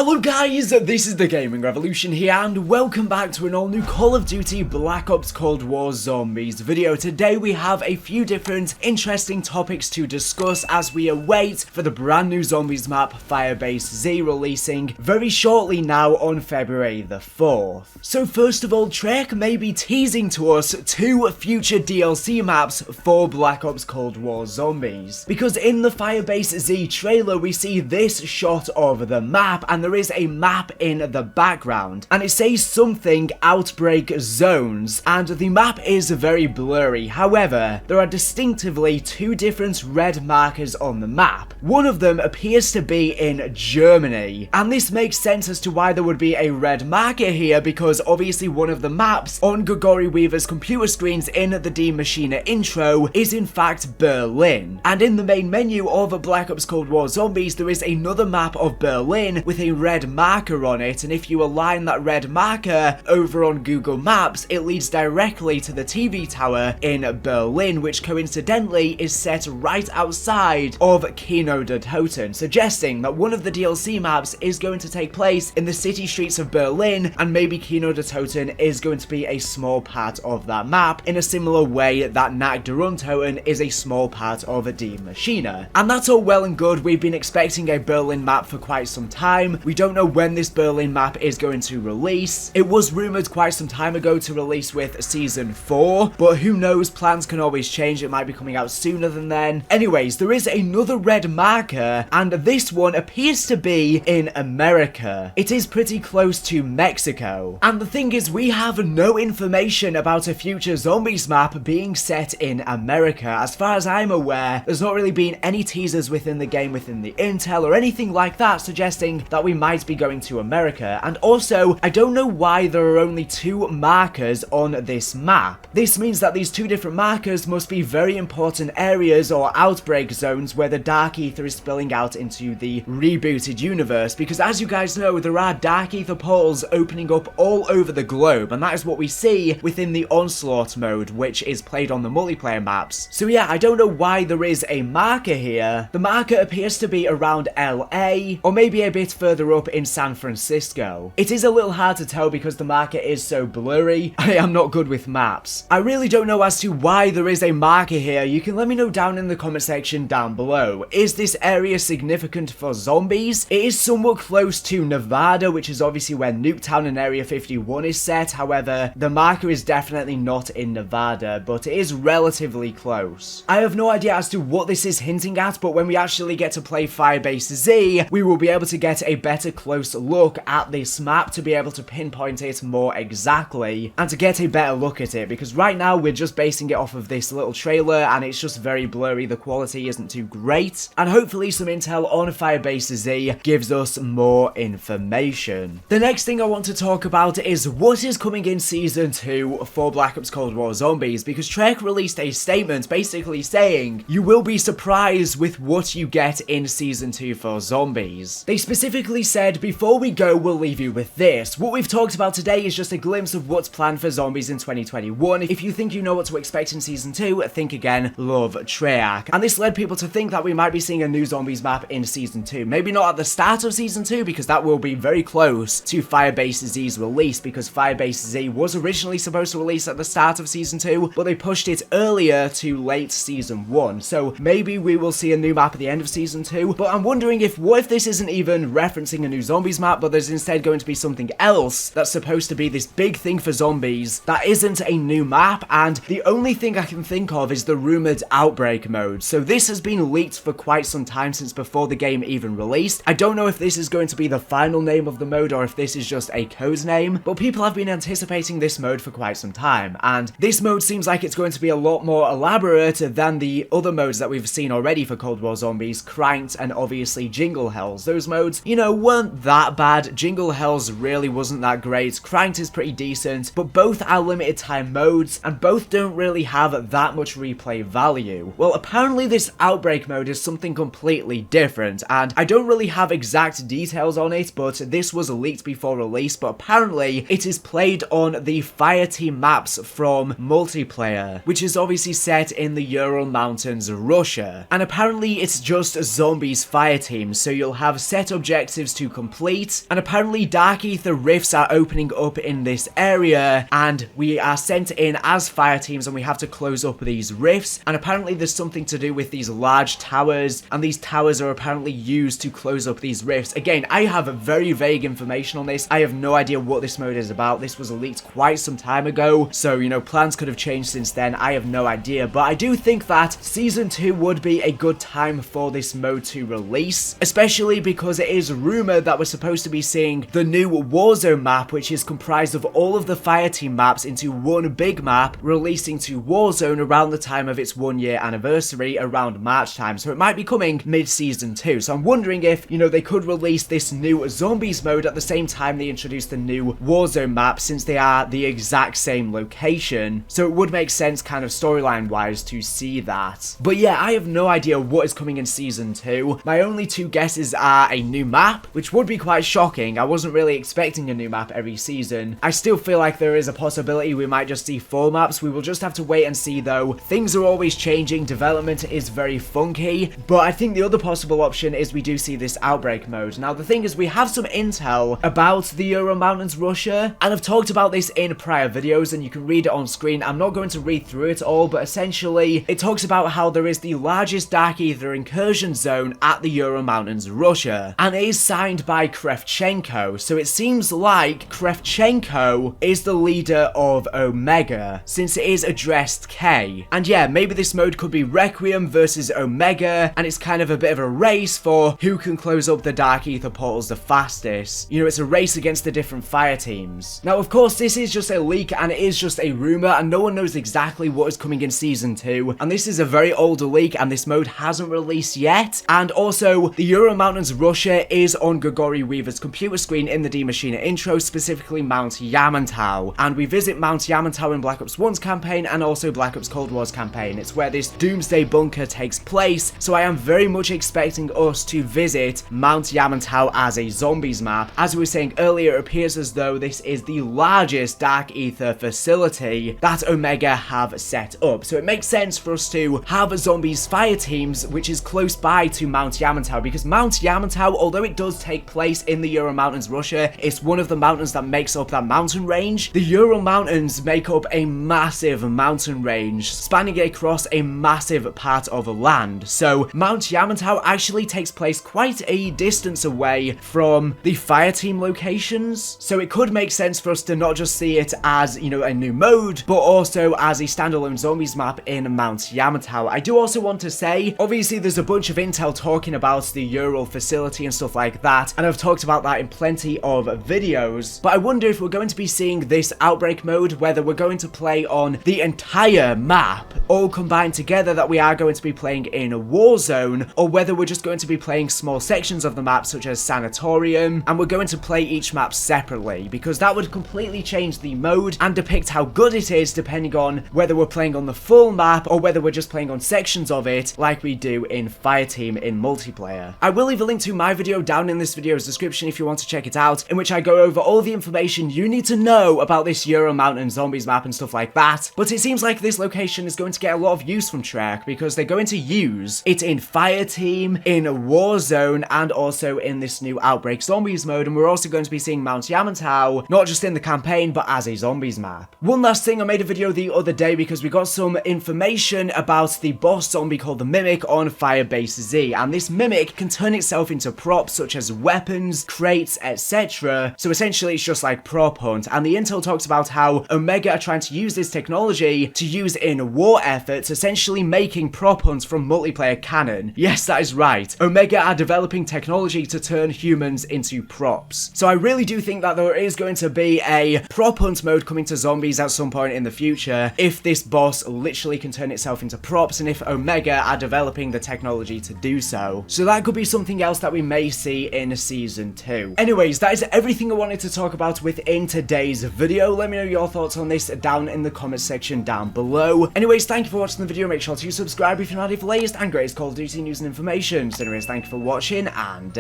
Hello guys, this is the Gaming Revolution here and welcome back to an all new Call of Duty Black Ops Cold War Zombies video. Today we have a few different interesting topics to discuss as we await for the brand new Zombies map Firebase Z releasing very shortly now on February the 4th. So first of all, Treyarch may be teasing to us 2 future DLC maps for Black Ops Cold War Zombies. Because in the Firebase Z trailer we see this shot of the map and there is a map in the background and it says something Outbreak zones and the map is very blurry. However, there are distinctively 2 different red markers on the map. One of them appears to be in Germany and this makes sense as to why there would be a red marker here, because obviously one of the maps on Gregory Weaver's computer screens in the Die Maschine intro is in fact Berlin, and in the main menu of Black Ops Cold War Zombies there is another map of Berlin with a red marker on it, and if you align that red marker over on Google Maps it leads directly to the TV tower in Berlin, which coincidentally is set right outside of Kino der Toten, suggesting that one of the DLC maps is going to take place in the city streets of Berlin, and maybe Kino der Toten is going to be a small part of that map in a similar way that Nacht der Untoten is a small part of a Die Maschine. And that's all well and good. We've been expecting a Berlin map for quite some time. We don't know when this Berlin map is going to release. It was rumored quite some time ago to release with Season 4, but who knows, plans can always change. It might be coming out sooner than then. Anyways, there is another red marker, and this one appears to be in America. It is pretty close to Mexico. And the thing is, we have no information about a future Zombies map being set in America. As far as I'm aware, there's not really been any teasers within the game, within the intel, or anything like that suggesting that we might be going to America. And also, I don't know why there are only 2 markers on this map. This means that these 2 different markers must be very important areas or outbreak zones where the dark ether is spilling out into the rebooted universe, because as you guys know, there are dark ether portals opening up all over the globe, and that is what we see within the Onslaught mode, which is played on the multiplayer maps. So yeah, I don't know why there is a marker here. The marker appears to be around LA, or maybe a bit further up in San Francisco. It is a little hard to tell because the marker is so blurry. I am not good with maps. I really don't know as to why there is a marker here. You can let me know down in the comment section down below. Is this area significant for zombies? It is somewhat close to Nevada, which is obviously where Nuketown and Area 51 is set. However, the marker is definitely not in Nevada, but it is relatively close. I have no idea as to what this is hinting at, but when we actually get to play Firebase Z, we will be able to get a better close look at this map to be able to pinpoint it more exactly and to get a better look at it, because right now we're just basing it off of this little trailer and it's just very blurry. The quality isn't too great, and hopefully some intel on Firebase Z gives us more information. The next thing I want to talk about is what is coming in Season 2 for Black Ops Cold War Zombies, because Treyarch released a statement basically saying you will be surprised with what you get in Season 2 for Zombies. They specifically said, before we go, we'll leave you with this. What we've talked about today is just a glimpse of what's planned for Zombies in 2021. If you think you know what to expect in Season 2, think again, love Treyarch. And this led people to think that we might be seeing a new Zombies map in Season 2. Maybe not at the start of Season 2, because that will be very close to Firebase Z's release, because Firebase Z was originally supposed to release at the start of Season 2, but they pushed it earlier to late Season 1. So maybe we will see a new map at the end of Season 2, but I'm wondering what if this isn't even referencing a new Zombies map, but there's instead going to be something else that's supposed to be this big thing for Zombies that isn't a new map, and the only thing I can think of is the rumored Outbreak mode. So this has been leaked for quite some time, since before the game even released. I don't know if this is going to be the final name of the mode or if this is just a code name, but people have been anticipating this mode for quite some time, and this mode seems like it's going to be a lot more elaborate than the other modes that we've seen already for Cold War Zombies, Cranked and obviously Jingle Hells. Those modes, you know, weren't that bad. Jingle Hells really wasn't that great. Cranked is pretty decent, but both are limited time modes and both don't really have that much replay value. Well, apparently this Outbreak mode is something completely different, and I don't really have exact details on it, but this was leaked before release. But apparently it is played on the Fireteam maps from multiplayer, which is obviously set in the Ural Mountains, Russia, and apparently it's just Zombies Fireteams, so you'll have set objectives objectives to complete, and apparently Dark Ether rifts are opening up in this area, and we are sent in as Fireteams and we have to close up these rifts, and apparently there's something to do with these large towers, and these towers are apparently used to close up these rifts. Again, I have very vague information on this. I have no idea what this mode is about. This was leaked quite some time ago, so you know, plans could have changed since then. I have no idea, but I do think that Season 2 would be a good time for this mode to release, especially because it is rumored that we're supposed to be seeing the new Warzone map, which is comprised of all of the Fireteam maps into one big map, releasing to Warzone around the time of its 1-year anniversary, around March time. So it might be coming mid-season 2. So I'm wondering if, you know, they could release this new Zombies mode at the same time they introduce the new Warzone map, since they are the exact same location. So it would make sense kind of storyline wise to see that. But yeah, I have no idea what is coming in Season 2. My only two guesses are a new map, which would be quite shocking. I wasn't really expecting a new map every season. I still feel like there is a possibility we might just see 4 maps. We will just have to wait and see though. Things are always changing. Development is very funky. But I think the other possible option is we do see this Outbreak mode. Now the thing is, we have some intel about the Ural Mountains Russia, and I've talked about this in prior videos and you can read it on screen. I'm not going to read through it all, but essentially it talks about how there is the largest Dark Ether incursion zone at the Ural Mountains Russia, and it is signed by Kravchenko. So it seems like Kravchenko is the leader of Omega, since it is addressed K. And yeah, maybe this mode could be Requiem versus Omega, and it's kind of a bit of a race for who can close up the Dark Ether portals the fastest. You know, it's a race against the different fire teams. Now, of course, this is just a leak and it is just a rumor, and no one knows exactly what is coming in Season 2. And this is a very old leak, and this mode hasn't released yet. And also, the Ural Mountains Russia is on Grigori Weaver's computer screen in the D Machina intro, specifically Mount Yamantau. And we visit Mount Yamantau in Black Ops 1's campaign and also Black Ops Cold War's campaign. It's where this Doomsday bunker takes place, so I am very much expecting us to visit Mount Yamantau as a zombies map. As we were saying earlier, it appears as though this is the largest Dark Ether facility that Omega have set up. So it makes sense for us to have a zombies fire teams, which is close by to Mount Yamantau, because Mount Yamantau, although it does take place in the Ural Mountains Russia, it's one of the mountains that makes up that mountain range. The Ural Mountains make up a massive mountain range, spanning across a massive part of land. So Mount Yamantau actually takes place quite a distance away from the Fireteam locations. So it could make sense for us to not just see it as, you know, a new mode, but also as a standalone zombies map in Mount Yamantau. I do also want to say, obviously there's a bunch of intel talking about the Ural facility and stuff like that, and I've talked about that in plenty of videos, but I wonder if we're going to be seeing this Outbreak mode, whether we're going to play on the entire map, all combined together, that we are going to be playing in a Warzone, or whether we're just going to be playing small sections of the map, such as Sanatorium, and we're going to play each map separately, because that would completely change the mode and depict how good it is, depending on whether we're playing on the full map or whether we're just playing on sections of it, like we do in Fireteam in multiplayer. I will leave a link to my video down in this video's description if you want to check it out, in which I go over all the information you need to know about this Ural Mountain zombies map and stuff like that. But it seems like this location is going to get a lot of use from Treyarch, because they're going to use it in Fireteam, in Warzone, and also in this new Outbreak zombies mode, and we're also going to be seeing Mount Yamantau, not just in the campaign, but as a zombies map. One last thing, I made a video the other day because we got some information about the boss zombie called the Mimic on Firebase Z, and this Mimic can turn itself into props such as weapons, crates, etc. So essentially it's just like prop hunt, and the intel talks about how Omega are trying to use this technology to use in war efforts, essentially making prop hunts from multiplayer canon. Yes, that is right. Omega are developing technology to turn humans into props. So I really do think that there is going to be a prop hunt mode coming to zombies at some point in the future, if this boss literally can turn itself into props, and if Omega are developing the technology to do so. So that could be something else that we may see in Season 2. Anyways, that is everything I wanted to talk about within today's video. Let me know your thoughts on this down in the comment section down below. Anyways, thank you for watching the video. Make sure to subscribe if you're not here for latest and greatest Call of Duty news and information. So anyways, thank you for watching, and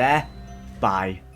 bye.